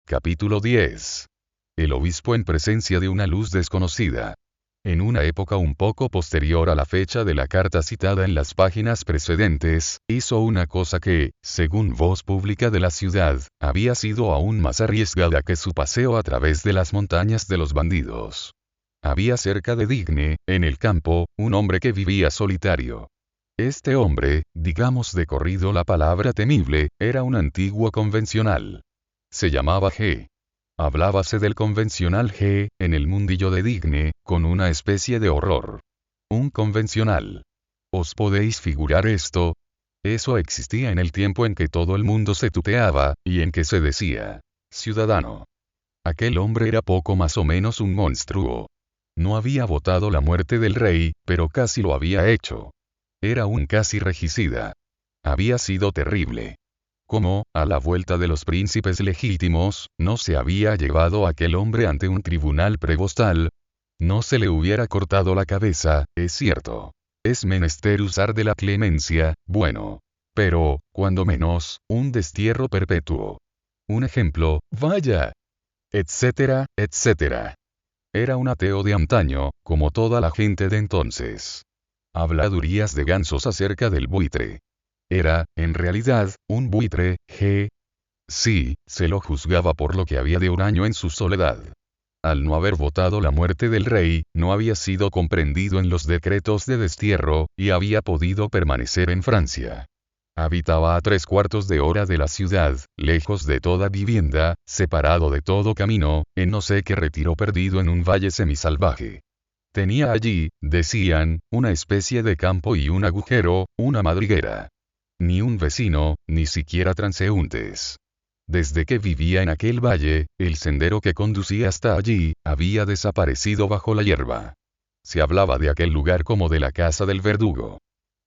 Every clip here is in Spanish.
Capítulo 10. El obispo en presencia de una luz desconocida. En una época un poco posterior a la fecha de la carta citada en las páginas precedentes, hizo una cosa que, según voz pública de la ciudad, había sido aún más arriesgada que su paseo a través de las montañas de los bandidos. Había cerca de Digne, en el campo, un hombre que vivía solitario. Este hombre, digamos de corrido la palabra temible, era un antiguo convencional. Se llamaba G. Hablábase del convencional G, en el mundillo de Digne, con una especie de horror. Un convencional. ¿Os podéis figurar esto? Eso existía en el tiempo en que todo el mundo se tuteaba, y en que se decía, ciudadano. Aquel hombre era poco más o menos un monstruo. No había votado la muerte del rey, pero casi lo había hecho. Era un casi regicida. Había sido terrible. Como, a la vuelta de los príncipes legítimos, no se había llevado a aquel hombre ante un tribunal prebostal. No se le hubiera cortado la cabeza, es cierto. Es menester usar de la clemencia, bueno. Pero, cuando menos, un destierro perpetuo. Un ejemplo, vaya. Etcétera, etcétera. Era un ateo de antaño, como toda la gente de entonces. Habladurías de gansos acerca del buitre. Era, en realidad, un buitre, G. Sí, se lo juzgaba por lo que había de un año en su soledad. Al no haber votado la muerte del rey, no había sido comprendido en los decretos de destierro, y había podido permanecer en Francia. Habitaba a 3/4 de hora de la ciudad, lejos de toda vivienda, separado de todo camino, en no sé qué retiro perdido en un valle semisalvaje. Tenía allí, decían, una especie de campo y un agujero, una madriguera. Ni un vecino, ni siquiera transeúntes. Desde que vivía en aquel valle, el sendero que conducía hasta allí, había desaparecido bajo la hierba. Se hablaba de aquel lugar como de la casa del verdugo.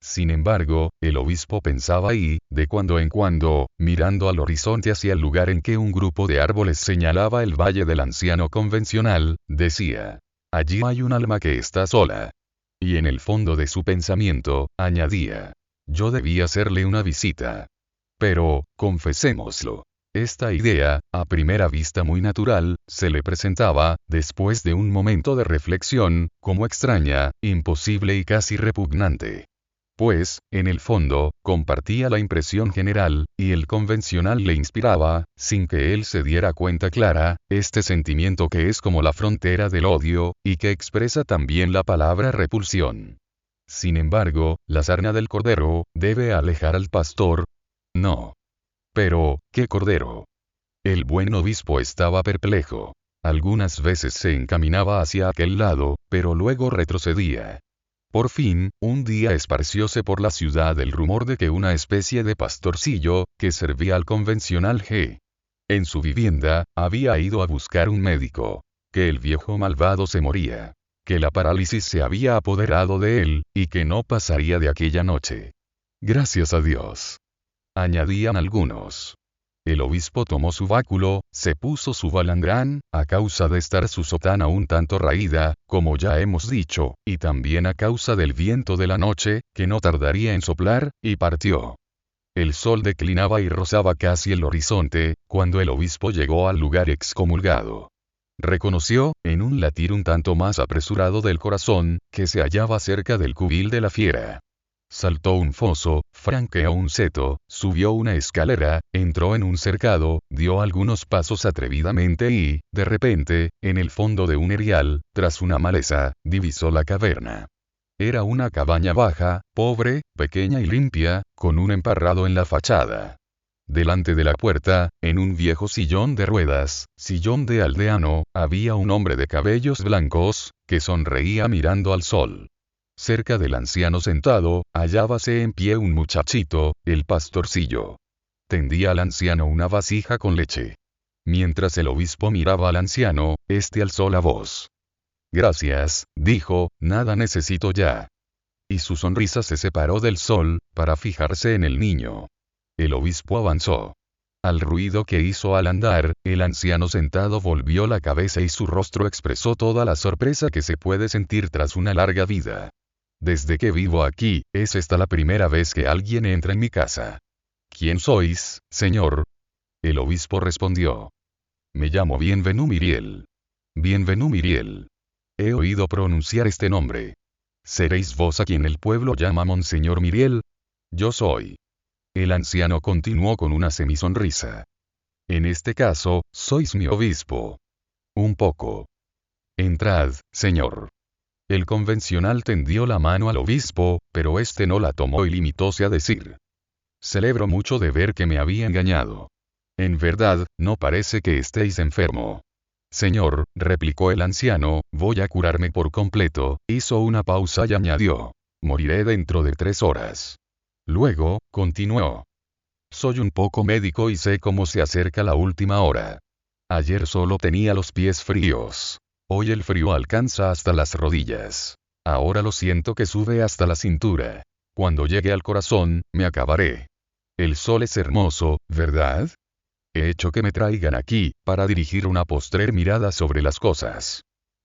Sin embargo, el obispo pensaba y, de cuando en cuando, mirando al horizonte hacia el lugar en que un grupo de árboles señalaba el valle del anciano convencional, decía, allí hay un alma que está sola. Y en el fondo de su pensamiento, añadía, yo debía hacerle una visita. Pero, confesémoslo. Esta idea, a primera vista muy natural, se le presentaba, después de un momento de reflexión, como extraña, imposible y casi repugnante. Pues, en el fondo, compartía la impresión general, y el convencional le inspiraba, sin que él se diera cuenta clara, este sentimiento que es como la frontera del odio, y que expresa también la palabra repulsión. Sin embargo, la sarna del cordero, debe alejar al pastor. No. Pero, ¿qué cordero? El buen obispo estaba perplejo. Algunas veces se encaminaba hacia aquel lado, pero luego retrocedía. Por fin, un día esparcióse por la ciudad el rumor de que una especie de pastorcillo, que servía al convencional G. en su vivienda, había ido a buscar un médico. Que el viejo malvado se moría. Que la parálisis se había apoderado de él, y que no pasaría de aquella noche. Gracias a Dios. Añadían algunos. El obispo tomó su báculo, se puso su balandrán, a causa de estar su sotana un tanto raída, como ya hemos dicho, y también a causa del viento de la noche, que no tardaría en soplar, y partió. El sol declinaba y rozaba casi el horizonte, cuando el obispo llegó al lugar excomulgado. Reconoció, en un latir un tanto más apresurado del corazón, que se hallaba cerca del cubil de la fiera. Saltó un foso, franqueó un seto, subió una escalera, entró en un cercado, dio algunos pasos atrevidamente y, de repente, en el fondo de un erial, tras una maleza, divisó la caverna. Era una cabaña baja, pobre, pequeña y limpia, con un emparrado en la fachada. Delante de la puerta, en un viejo sillón de ruedas, sillón de aldeano, había un hombre de cabellos blancos, que sonreía mirando al sol. Cerca del anciano sentado, hallábase en pie un muchachito, el pastorcillo. Tendía al anciano una vasija con leche. Mientras el obispo miraba al anciano, este alzó la voz. Gracias, dijo, nada necesito ya. Y su sonrisa se separó del sol, para fijarse en el niño. El obispo avanzó. Al ruido que hizo al andar, el anciano sentado volvió la cabeza y su rostro expresó toda la sorpresa que se puede sentir tras una larga vida. Desde que vivo aquí, es esta la primera vez que alguien entra en mi casa. ¿Quién sois, señor? El obispo respondió. Me llamo Bienvenu Miriel. Bienvenu Miriel. He oído pronunciar este nombre. ¿Seréis vos a quien el pueblo llama Monseñor Miriel? Yo soy. El anciano continuó con una semisonrisa. En este caso, sois mi obispo. Un poco. Entrad, señor. El convencional tendió la mano al obispo, pero este no la tomó y limitóse a decir: celebro mucho de ver que me había engañado. En verdad, no parece que estéis enfermo. Señor, replicó el anciano, voy a curarme por completo. Hizo una pausa y añadió: moriré dentro de 3 horas. Luego, continuó: soy un poco médico y sé cómo se acerca la última hora. Ayer solo tenía los pies fríos. Hoy el frío alcanza hasta las rodillas. Ahora lo siento que sube hasta la cintura. Cuando llegue al corazón, me acabaré. El sol es hermoso, ¿verdad? He hecho que me traigan aquí, para dirigir una postrer mirada sobre las cosas.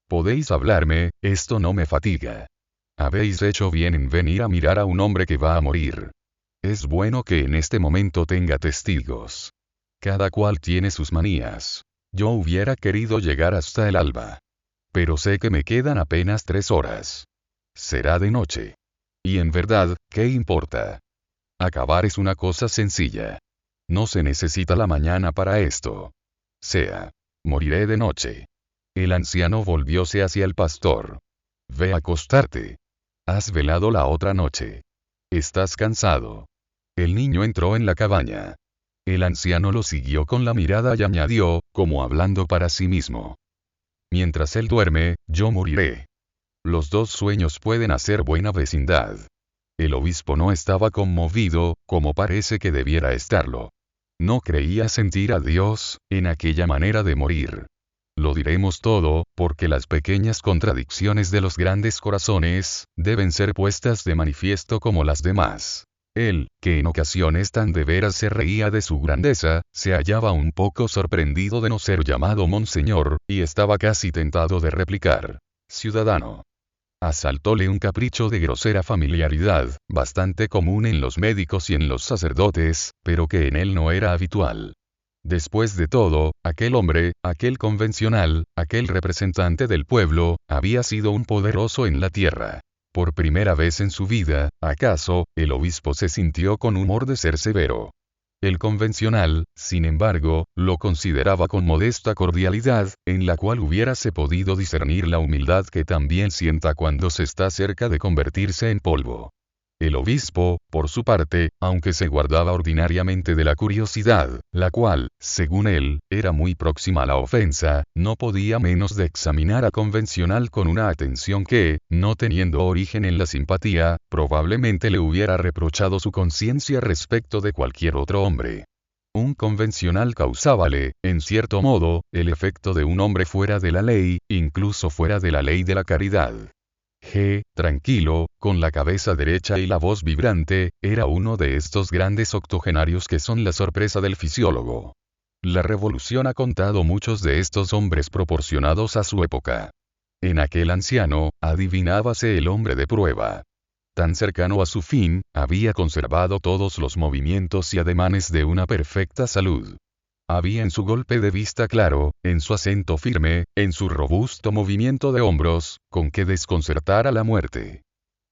Podéis hablarme, esto no me fatiga. Habéis hecho bien en venir a mirar a un hombre que va a morir. Es bueno que en este momento tenga testigos. Cada cual tiene sus manías. Yo hubiera querido llegar hasta el alba. Pero sé que me quedan apenas 3 horas. Será de noche. Y en verdad, ¿qué importa? Acabar es una cosa sencilla. No se necesita la mañana para esto. Sea. Moriré de noche. El anciano volvióse hacia el pastor. Ve a acostarte. Has velado la otra noche. Estás cansado. El niño entró en la cabaña. El anciano lo siguió con la mirada y añadió, como hablando para sí mismo: mientras él duerme, yo moriré. Los 2 sueños pueden hacer buena vecindad. El obispo no estaba conmovido, como parece que debiera estarlo. No creía sentir a Dios, en aquella manera de morir. Lo diremos todo, porque las pequeñas contradicciones de los grandes corazones, deben ser puestas de manifiesto como las demás. Él, que en ocasiones tan de veras se reía de su grandeza, se hallaba un poco sorprendido de no ser llamado monseñor, y estaba casi tentado de replicar: ciudadano. Asaltóle un capricho de grosera familiaridad, bastante común en los médicos y en los sacerdotes, pero que en él no era habitual. Después de todo, aquel hombre, aquel convencional, aquel representante del pueblo, había sido un poderoso en la tierra. Por primera vez en su vida, acaso, el obispo se sintió con humor de ser severo. El convencional, sin embargo, lo consideraba con modesta cordialidad, en la cual hubiérase podido discernir la humildad que también sienta cuando se está cerca de convertirse en polvo. El obispo, por su parte, aunque se guardaba ordinariamente de la curiosidad, la cual, según él, era muy próxima a la ofensa, no podía menos de examinar a convencional con una atención que, no teniendo origen en la simpatía, probablemente le hubiera reprochado su conciencia respecto de cualquier otro hombre. Un convencional causábale, en cierto modo, el efecto de un hombre fuera de la ley, incluso fuera de la ley de la caridad. Tranquilo, con la cabeza derecha y la voz vibrante, era uno de estos grandes octogenarios que son la sorpresa del fisiólogo. La revolución ha contado muchos de estos hombres proporcionados a su época. En aquel anciano, adivinábase el hombre de prueba. Tan cercano a su fin, había conservado todos los movimientos y ademanes de una perfecta salud. Había en su golpe de vista claro, en su acento firme, en su robusto movimiento de hombros, con que desconcertar a la muerte.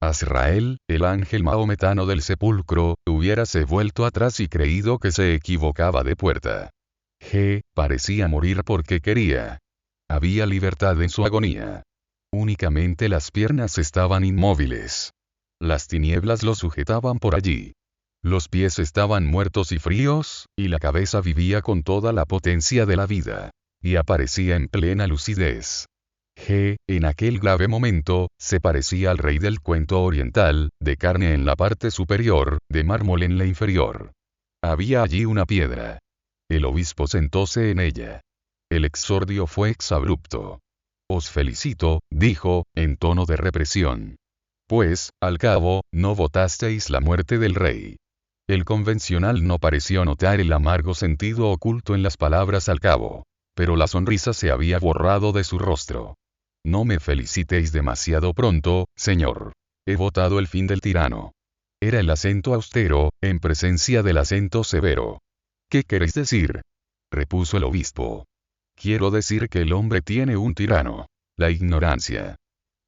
Azrael, el ángel mahometano del sepulcro, hubiérase vuelto atrás y creído que se equivocaba de puerta. Parecía morir porque quería. Había libertad en su agonía. Únicamente las piernas estaban inmóviles. Las tinieblas lo sujetaban por allí. Los pies estaban muertos y fríos, y la cabeza vivía con toda la potencia de la vida. Y aparecía en plena lucidez. En aquel grave momento, se parecía al rey del cuento oriental, de carne en la parte superior, de mármol en la inferior. Había allí una piedra. El obispo sentóse en ella. El exordio fue exabrupto. Os felicito, dijo, en tono de represión. Pues, al cabo, no votasteis la muerte del rey. El convencional no pareció notar el amargo sentido oculto en las palabras al cabo. Pero la sonrisa se había borrado de su rostro. No me felicitéis demasiado pronto, señor. He votado el fin del tirano. Era el acento austero, en presencia del acento severo. ¿Qué queréis decir? Repuso el obispo. quiero decir que el hombre tiene un tirano. La ignorancia.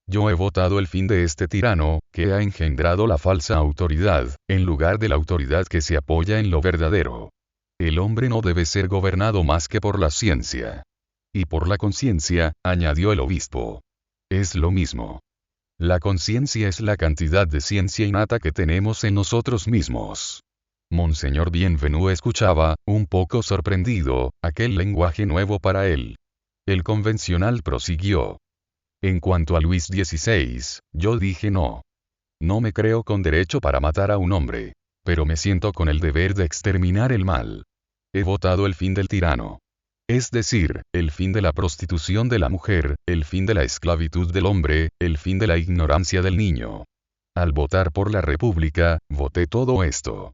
Yo he votado el fin de este tirano, que ha engendrado la falsa autoridad, en lugar de la autoridad que se apoya en lo verdadero. El hombre no debe ser gobernado más que por la ciencia. Y por la conciencia, añadió el obispo. Es lo mismo. La conciencia es la cantidad de ciencia innata que tenemos en nosotros mismos. Monseñor Bienvenu escuchaba, un poco sorprendido, aquel lenguaje nuevo para él. El convencional prosiguió. En cuanto a Luis XVI, yo dije no. No me creo con derecho para matar a un hombre. Pero me siento con el deber de exterminar el mal. He votado el fin del tirano. Es decir, el fin de la prostitución de la mujer, el fin de la esclavitud del hombre, el fin de la ignorancia del niño. Al votar por la República, voté todo esto.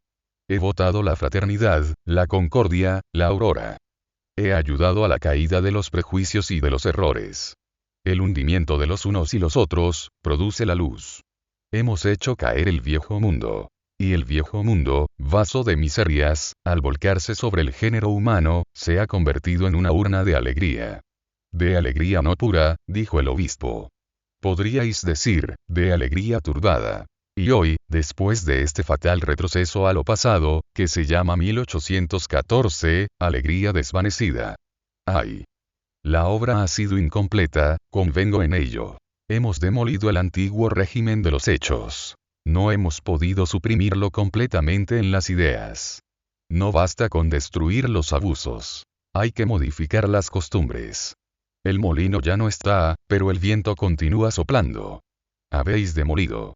He votado la fraternidad, la concordia, la aurora. He ayudado a la caída de los prejuicios y de los errores. El hundimiento de los unos y los otros, produce la luz. Hemos hecho caer el viejo mundo. Y el viejo mundo, vaso de miserias, al volcarse sobre el género humano, se ha convertido en una urna de alegría. De alegría no pura, dijo el obispo. Podríais decir, de alegría turbada. Y hoy, después de este fatal retroceso a lo pasado, que se llama 1814, alegría desvanecida. ¡Ay! La obra ha sido incompleta, convengo en ello. Hemos demolido el antiguo régimen de los hechos. No hemos podido suprimirlo completamente en las ideas. No basta con destruir los abusos. Hay que modificar las costumbres. El molino ya no está, pero el viento continúa soplando. Habéis demolido.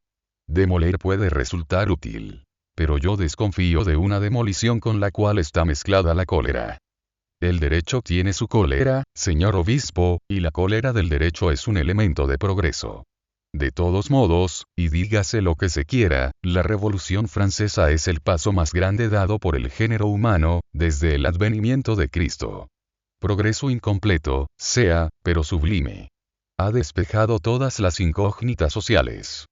Demoler puede resultar útil. Pero yo desconfío de una demolición con la cual está mezclada la cólera. El derecho tiene su cólera, señor obispo, y la cólera del derecho es un elemento de progreso. De todos modos, y dígase lo que se quiera, la Revolución Francesa es el paso más grande dado por el género humano, desde el advenimiento de Cristo. Progreso incompleto, sea, pero sublime. Ha despejado todas las incógnitas sociales.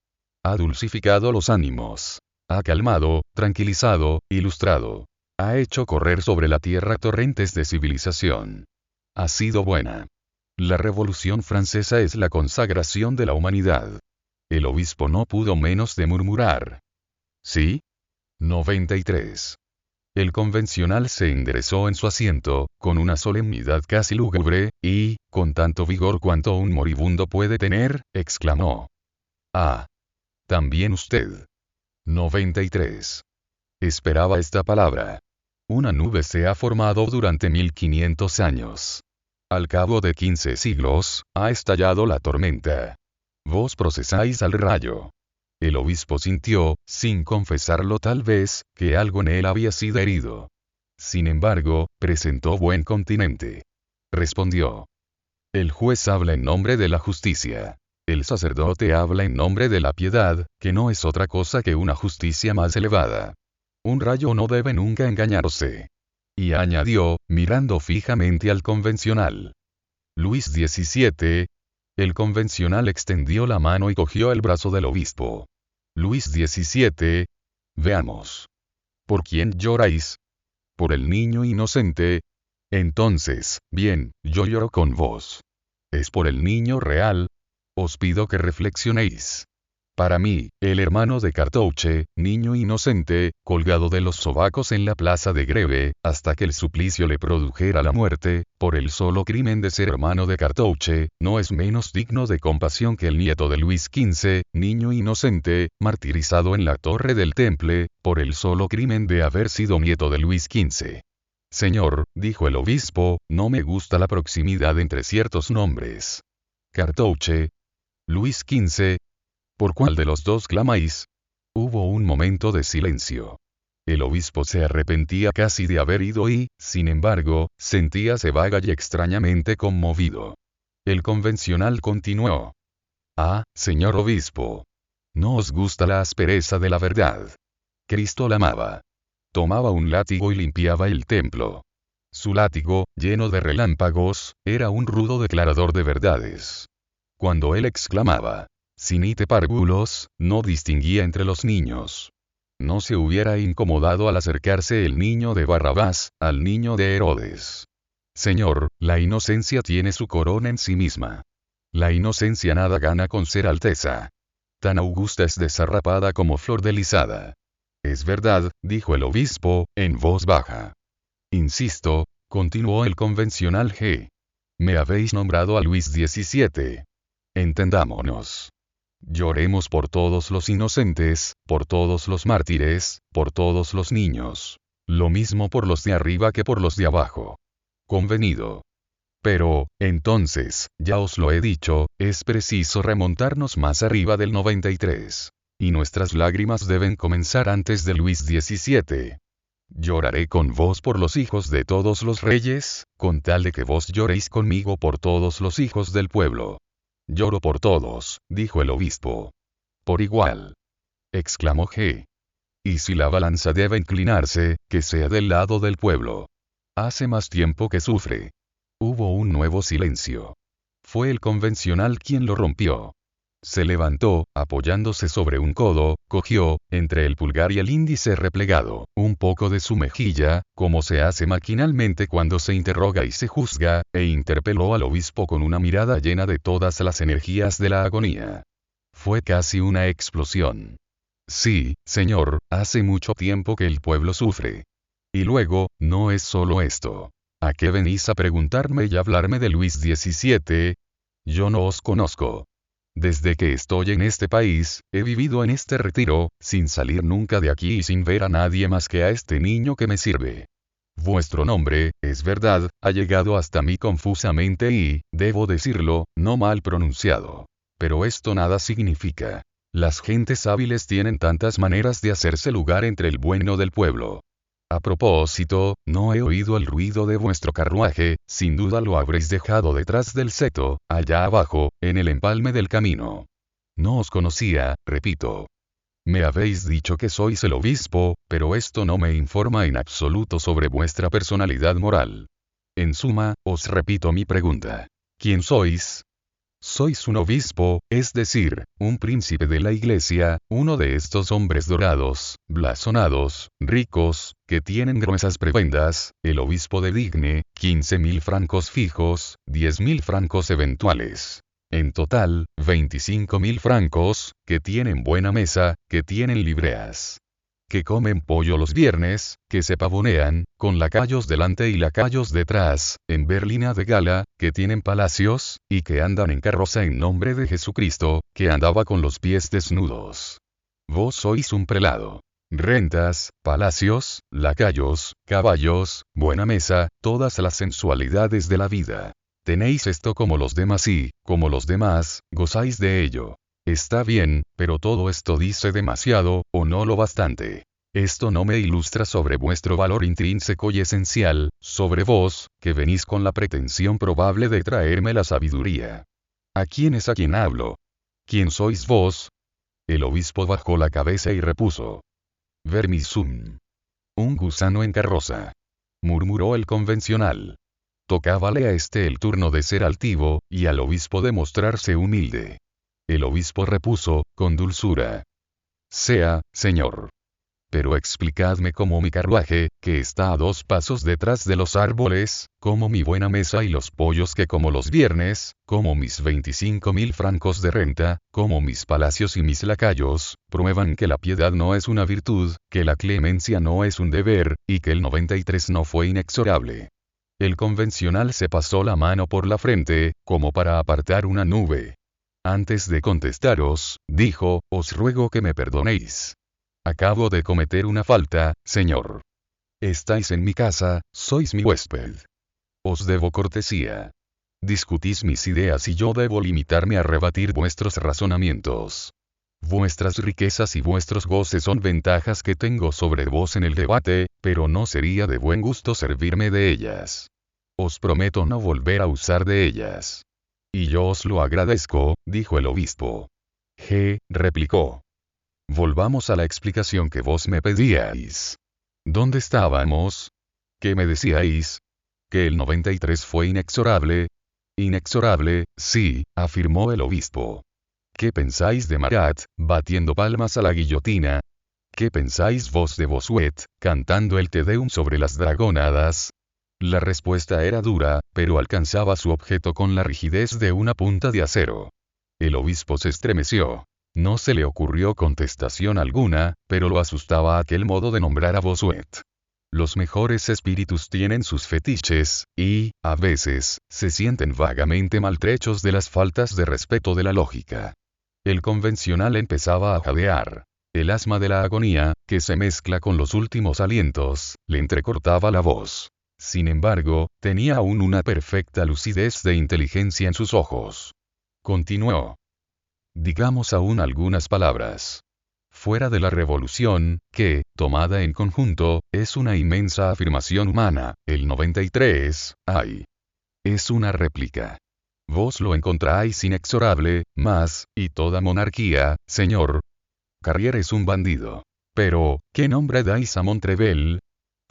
Ha dulcificado los ánimos. Ha calmado, tranquilizado, ilustrado. Ha hecho correr sobre la tierra torrentes de civilización. Ha sido buena. La Revolución Francesa es la consagración de la humanidad. El obispo no pudo menos de murmurar. ¿Sí? 93. El convencional se enderezó en su asiento, con una solemnidad casi lúgubre, y, con tanto vigor cuanto un moribundo puede tener, exclamó. Ah. También usted. 93. Esperaba esta palabra. Una nube se ha formado durante 1500 años. Al cabo de 15 siglos, ha estallado la tormenta. Vos procesáis al rayo. El obispo sintió, sin confesarlo tal vez, que algo en él había sido herido. Sin embargo, presentó buen continente. Respondió. El juez habla en nombre de la justicia. El sacerdote habla en nombre de la piedad, que no es otra cosa que una justicia más elevada. Un rayo no debe nunca engañarse. Y añadió, mirando fijamente al convencional. Luis XVII. El convencional extendió la mano y cogió el brazo del obispo. Luis XVII. Veamos. ¿Por quién lloráis? ¿Por el niño inocente? Entonces, bien, yo lloro con vos. ¿Es por el niño real? Os pido que reflexionéis. Para mí, el hermano de Cartouche, niño inocente, colgado de los sobacos en la plaza de Greve, hasta que el suplicio le produjera la muerte, por el solo crimen de ser hermano de Cartouche, no es menos digno de compasión que el nieto de Luis XV, niño inocente, martirizado en la torre del Temple, por el solo crimen de haber sido nieto de Luis XV. Señor, dijo el obispo, no me gusta la proximidad entre ciertos nombres. Cartouche. Luis XV. ¿Por cuál de los dos clamáis? Hubo un momento de silencio. El obispo se arrepentía casi de haber ido y, sin embargo, sentíase vaga y extrañamente conmovido. El convencional continuó. Ah, señor obispo. No os gusta la aspereza de la verdad. Cristo la amaba. Tomaba un látigo y limpiaba el templo. Su látigo, lleno de relámpagos, era un rudo declarador de verdades. Cuando él exclamaba, Sinite parvulos, no distinguía entre los niños. No se hubiera incomodado al acercarse el niño de Barrabás, al niño de Herodes. Señor, la inocencia tiene su corona en sí misma. La inocencia nada gana con ser alteza. Tan augusta es desarrapada como flor delisada. Es verdad, dijo el obispo, en voz baja. Insisto, continuó el convencional G. Me habéis nombrado a Luis XVII. Entendámonos. Lloremos por todos los inocentes, por todos los mártires, por todos los niños. Lo mismo por los de arriba que por los de abajo. Convenido. Pero, entonces, ya os lo he dicho, es preciso remontarnos más arriba del 93. Y nuestras lágrimas deben comenzar antes de Luis XVII. Lloraré con vos por los hijos de todos los reyes, con tal de que vos lloréis conmigo por todos los hijos del pueblo. Lloro por todos, dijo el obispo. Por igual. Exclamó G. Y si la balanza debe inclinarse, que sea del lado del pueblo. Hace más tiempo que sufre. Hubo un nuevo silencio. Fue el convencional quien lo rompió. Se levantó, apoyándose sobre un codo, cogió, entre el pulgar y el índice replegado, un poco de su mejilla, como se hace maquinalmente cuando se interroga y se juzga, e interpeló al obispo con una mirada llena de todas las energías de la agonía. Fue casi una explosión. Sí, señor, hace mucho tiempo que el pueblo sufre. Y luego, no es solo esto. ¿A qué venís a preguntarme y hablarme de Luis XVII? Yo no os conozco. Desde que estoy en este país, he vivido en este retiro, sin salir nunca de aquí y sin ver a nadie más que a este niño que me sirve. Vuestro nombre, es verdad, ha llegado hasta mí confusamente y, debo decirlo, no mal pronunciado. Pero esto nada significa. Las gentes hábiles tienen tantas maneras de hacerse lugar entre el bueno del pueblo. A propósito, no he oído el ruido de vuestro carruaje, sin duda lo habréis dejado detrás del seto, allá abajo, en el empalme del camino. No os conocía, repito. Me habéis dicho que sois el obispo, pero esto no me informa en absoluto sobre vuestra personalidad moral. En suma, os repito mi pregunta. ¿Quién sois? Sois un obispo, es decir, un príncipe de la iglesia, uno de estos hombres dorados, blasonados, ricos, que tienen gruesas prebendas, el obispo de Digne, 15.000 francos fijos, 10.000 francos eventuales. En total, 25.000 francos, que tienen buena mesa, que tienen libreas. Que comen pollo los viernes, que se pavonean, con lacayos delante y lacayos detrás, en berlina de gala, que tienen palacios, y que andan en carroza en nombre de Jesucristo, que andaba con los pies desnudos. Vos sois un prelado. Rentas, palacios, lacayos, caballos, buena mesa, todas las sensualidades de la vida. Tenéis esto como los demás y, como los demás, gozáis de ello. Está bien, pero todo esto dice demasiado, o no lo bastante. Esto no me ilustra sobre vuestro valor intrínseco y esencial, sobre vos, que venís con la pretensión probable de traerme la sabiduría. ¿A quién es a quien hablo? ¿Quién sois vos? El obispo bajó la cabeza y repuso. Vermisum. Un gusano en carroza. Murmuró el convencional. Tocábale a este el turno de ser altivo, y al obispo de mostrarse humilde. El obispo repuso, con dulzura. Sea, señor. Pero explicadme cómo mi carruaje, que está a 2 pasos detrás de los árboles, cómo mi buena mesa y los pollos que como los viernes, cómo mis 25.000 francos de renta, cómo mis palacios y mis lacayos, prueban que la piedad no es una virtud, que la clemencia no es un deber, y que el 93 no fue inexorable. El convencional se pasó la mano por la frente, como para apartar una nube. Antes de contestaros, dijo, os ruego que me perdonéis. Acabo de cometer una falta, señor. Estáis en mi casa, sois mi huésped. Os debo cortesía. Discutís mis ideas y yo debo limitarme a rebatir vuestros razonamientos. Vuestras riquezas y vuestros goces son ventajas que tengo sobre vos en el debate, pero no sería de buen gusto servirme de ellas. Os prometo no volver a usar de ellas. Y yo os lo agradezco, dijo el obispo. G. replicó. Volvamos a la explicación que vos me pedíais. ¿Dónde estábamos? ¿Qué me decíais? ¿Que el 93 fue inexorable? Inexorable, sí, afirmó el obispo. ¿Qué pensáis de Marat, batiendo palmas a la guillotina? ¿Qué pensáis vos de Bossuet, cantando el Te Deum sobre las dragonadas? La respuesta era dura, pero alcanzaba su objeto con la rigidez de una punta de acero. El obispo se estremeció. No se le ocurrió contestación alguna, pero lo asustaba aquel modo de nombrar a Bossuet. Los mejores espíritus tienen sus fetiches, y, a veces, se sienten vagamente maltrechos de las faltas de respeto de la lógica. El convencional empezaba a jadear. El asma de la agonía, que se mezcla con los últimos alientos, le entrecortaba la voz. Sin embargo, tenía aún una perfecta lucidez de inteligencia en sus ojos. Continuó. Digamos aún algunas palabras. Fuera de la revolución, que, tomada en conjunto, es una inmensa afirmación humana, el 93, ay. Es una réplica. Vos lo encontráis inexorable, mas, y toda monarquía, señor. Carrier es un bandido. Pero, ¿qué nombre dais a Montrevel?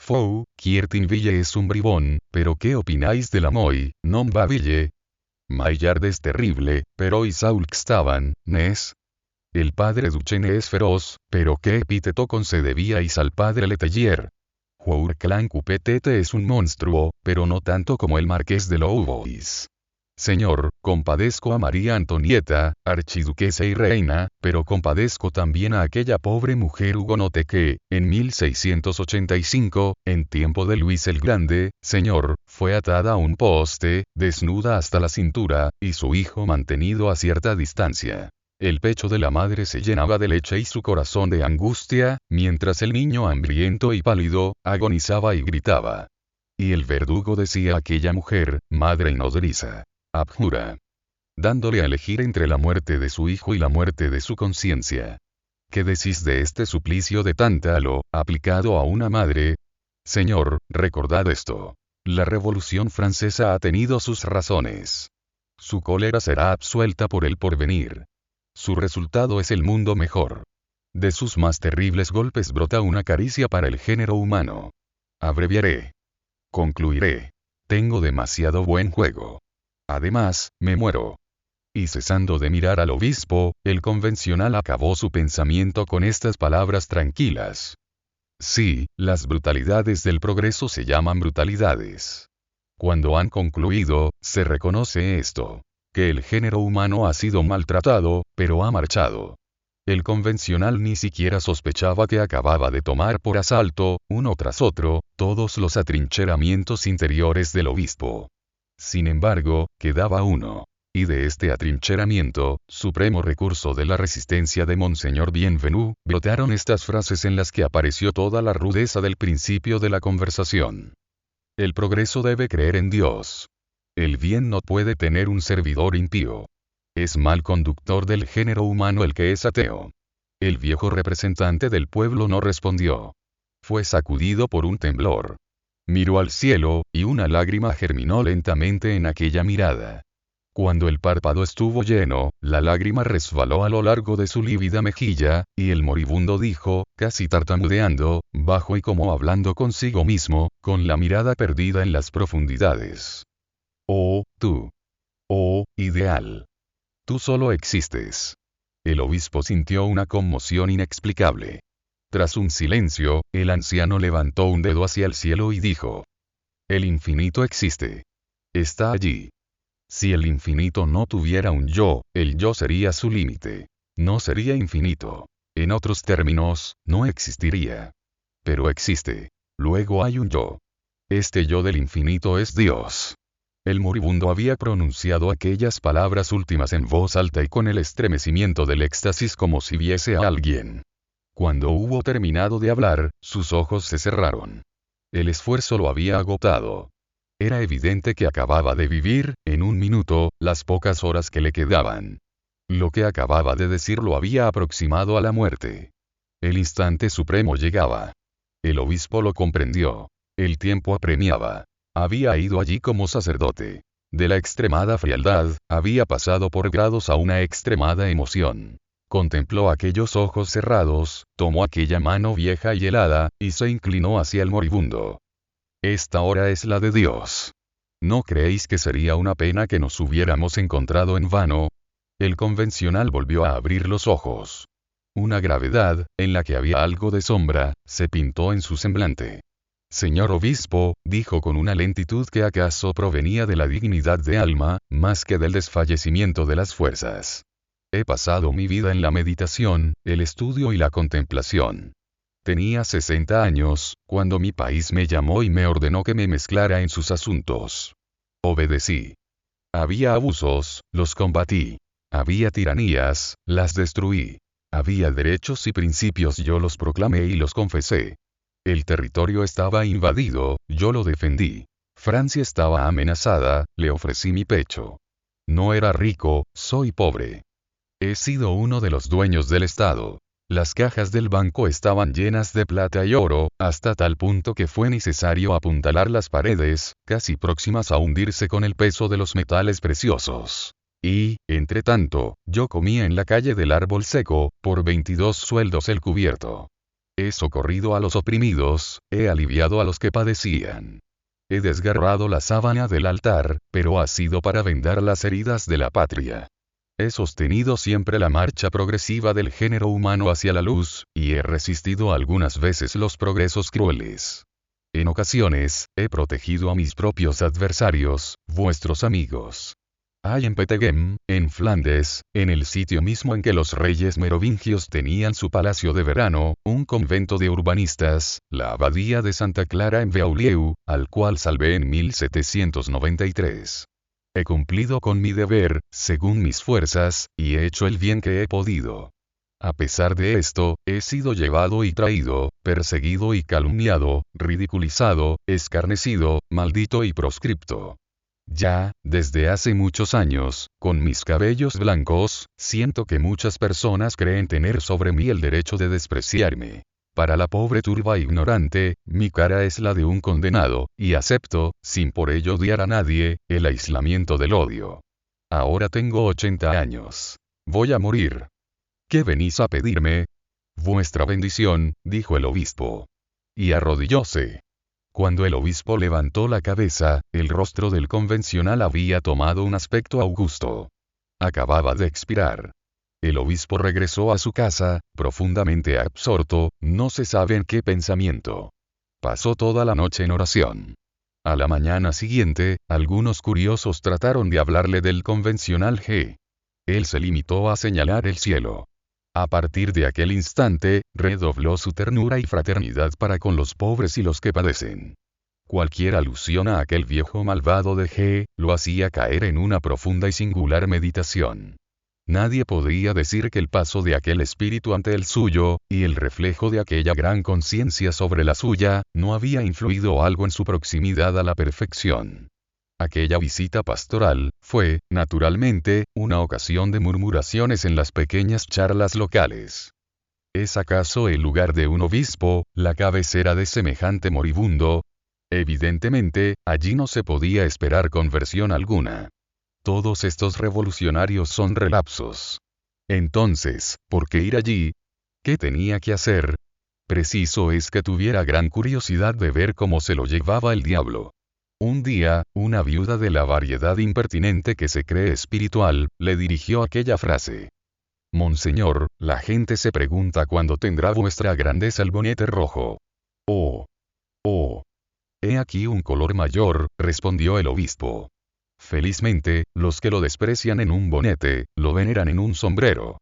Fou, Quiertinville es un bribón, pero ¿qué opináis de Lamoy, non Baville? Maillard es terrible, pero ¿y Saul Xtaban, Nes? El padre Duchesne es feroz, pero ¿qué epíteto concederíais al padre Letellier? Jourclan Cupetete es un monstruo, pero no tanto como el marqués de Louvois. Señor, compadezco a María Antonieta, archiduquesa y reina, pero compadezco también a aquella pobre mujer hugonote que, en 1685, en tiempo de Luis el Grande, señor, fue atada a un poste, desnuda hasta la cintura, y su hijo mantenido a cierta distancia. El pecho de la madre se llenaba de leche y su corazón de angustia, mientras el niño hambriento y pálido, agonizaba y gritaba. Y el verdugo decía a aquella mujer, madre y nodriza. Abjura. Dándole a elegir entre la muerte de su hijo y la muerte de su conciencia. ¿Qué decís de este suplicio de Tántalo, aplicado a una madre? Señor, recordad esto. La Revolución Francesa ha tenido sus razones. Su cólera será absuelta por el porvenir. Su resultado es el mundo mejor. De sus más terribles golpes brota una caricia para el género humano. Abreviaré. Concluiré. Tengo demasiado buen juego. Además, me muero. Y cesando de mirar al obispo, el convencional acabó su pensamiento con estas palabras tranquilas. Sí, las brutalidades del progreso se llaman brutalidades. Cuando han concluido, se reconoce esto. Que el género humano ha sido maltratado, pero ha marchado. El convencional ni siquiera sospechaba que acababa de tomar por asalto, uno tras otro, todos los atrincheramientos interiores del obispo. Sin embargo, quedaba uno. Y de este atrincheramiento, supremo recurso de la resistencia de Monseñor Bienvenu, brotaron estas frases en las que apareció toda la rudeza del principio de la conversación. El progreso debe creer en Dios. El bien no puede tener un servidor impío. Es mal conductor del género humano el que es ateo. El viejo representante del pueblo no respondió. Fue sacudido por un temblor. Miró al cielo, y una lágrima germinó lentamente en aquella mirada. Cuando el párpado estuvo lleno, la lágrima resbaló a lo largo de su lívida mejilla, y el moribundo dijo, casi tartamudeando, bajo y como hablando consigo mismo, con la mirada perdida en las profundidades. Oh, tú. Oh, ideal. Tú solo existes. El obispo sintió una conmoción inexplicable. Tras un silencio, el anciano levantó un dedo hacia el cielo y dijo. El infinito existe. Está allí. Si el infinito no tuviera un yo, el yo sería su límite. No sería infinito. En otros términos, no existiría. Pero existe. Luego hay un yo. Este yo del infinito es Dios. El moribundo había pronunciado aquellas palabras últimas en voz alta y con el estremecimiento del éxtasis como si viese a alguien. Cuando hubo terminado de hablar, sus ojos se cerraron. El esfuerzo lo había agotado. Era evidente que acababa de vivir, en un minuto, las pocas horas que le quedaban. Lo que acababa de decir lo había aproximado a la muerte. El instante supremo llegaba. El obispo lo comprendió. El tiempo apremiaba. Había ido allí como sacerdote. De la extremada frialdad, había pasado por grados a una extremada emoción. Contempló aquellos ojos cerrados, tomó aquella mano vieja y helada, y se inclinó hacia el moribundo. Esta hora es la de Dios. ¿No creéis que sería una pena que nos hubiéramos encontrado en vano? El convencional volvió a abrir los ojos. Una gravedad, en la que había algo de sombra, se pintó en su semblante. Señor obispo, dijo con una lentitud que acaso provenía de la dignidad de alma, más que del desfallecimiento de las fuerzas. He pasado mi vida en la meditación, el estudio y la contemplación. Tenía 60 años, cuando mi país me llamó y me ordenó que me mezclara en sus asuntos. Obedecí. Había abusos, los combatí. Había tiranías, las destruí. Había derechos y principios, yo los proclamé y los confesé. El territorio estaba invadido, yo lo defendí. Francia estaba amenazada, le ofrecí mi pecho. No era rico, soy pobre. He sido uno de los dueños del Estado. Las cajas del banco estaban llenas de plata y oro, hasta tal punto que fue necesario apuntalar las paredes, casi próximas a hundirse con el peso de los metales preciosos. Y, entre tanto, yo comía en la calle del Árbol Seco, por 22 sueldos el cubierto. He socorrido a los oprimidos, he aliviado a los que padecían. He desgarrado la sábana del altar, pero ha sido para vendar las heridas de la patria. He sostenido siempre la marcha progresiva del género humano hacia la luz, y he resistido algunas veces los progresos crueles. En ocasiones, he protegido a mis propios adversarios, vuestros amigos. Hay en Peteghem, en Flandes, en el sitio mismo en que los reyes merovingios tenían su palacio de verano, un convento de urbanistas, la abadía de Santa Clara en Beaulieu, al cual salvé en 1793. He cumplido con mi deber, según mis fuerzas, y he hecho el bien que he podido. A pesar de esto, he sido llevado y traído, perseguido y calumniado, ridiculizado, escarnecido, maldito y proscripto. Ya, desde hace muchos años, con mis cabellos blancos, siento que muchas personas creen tener sobre mí el derecho de despreciarme. Para la pobre turba ignorante, mi cara es la de un condenado, y acepto, sin por ello odiar a nadie, el aislamiento del odio. Ahora tengo 80 años. Voy a morir. ¿Qué venís a pedirme? Vuestra bendición, dijo el obispo. Y arrodillóse. Cuando el obispo levantó la cabeza, el rostro del convencional había tomado un aspecto augusto. Acababa de expirar. El obispo regresó a su casa, profundamente absorto, no se sabe en qué pensamiento. Pasó toda la noche en oración. A la mañana siguiente, algunos curiosos trataron de hablarle del convencional G. Él se limitó a señalar el cielo. A partir de aquel instante, redobló su ternura y fraternidad para con los pobres y los que padecen. Cualquier alusión a aquel viejo malvado de G, lo hacía caer en una profunda y singular meditación. Nadie podría decir que el paso de aquel espíritu ante el suyo, y el reflejo de aquella gran conciencia sobre la suya, no había influido algo en su proximidad a la perfección. Aquella visita pastoral, fue, naturalmente, una ocasión de murmuraciones en las pequeñas charlas locales. ¿Es acaso el lugar de un obispo, la cabecera de semejante moribundo? Evidentemente, allí no se podía esperar conversión alguna. Todos estos revolucionarios son relapsos. Entonces, ¿por qué ir allí? ¿Qué tenía que hacer? Preciso es que tuviera gran curiosidad de ver cómo se lo llevaba el diablo. Un día, una viuda de la variedad impertinente que se cree espiritual, le dirigió aquella frase. Monseñor, la gente se pregunta cuándo tendrá vuestra grandeza el bonete rojo. Oh. Oh. He aquí un color mayor, respondió el obispo. Felizmente, los que lo desprecian en un bonete, lo veneran en un sombrero.